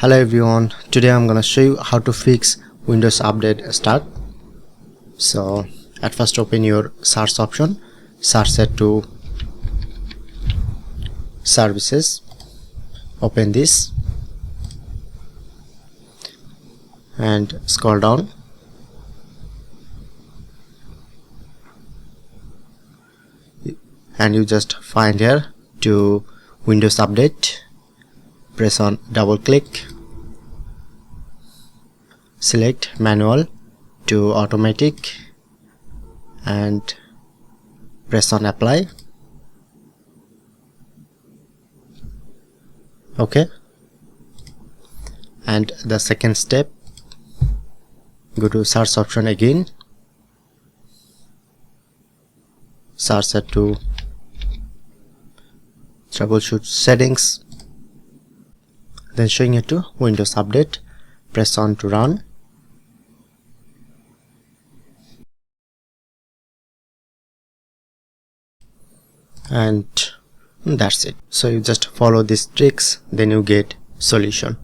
Hello everyone, today I'm gonna show you how to fix Windows Update stuck. So at first open your search option, search set to services, open this and scroll down and you just find here to Windows Update. Press on double click, select manual to automatic and press on apply. Okay, and the second step, go to search option again, search set to troubleshoot settings, then showing it to Windows Update, press on to run. And that's it. So you just follow these tricks, then you get solution.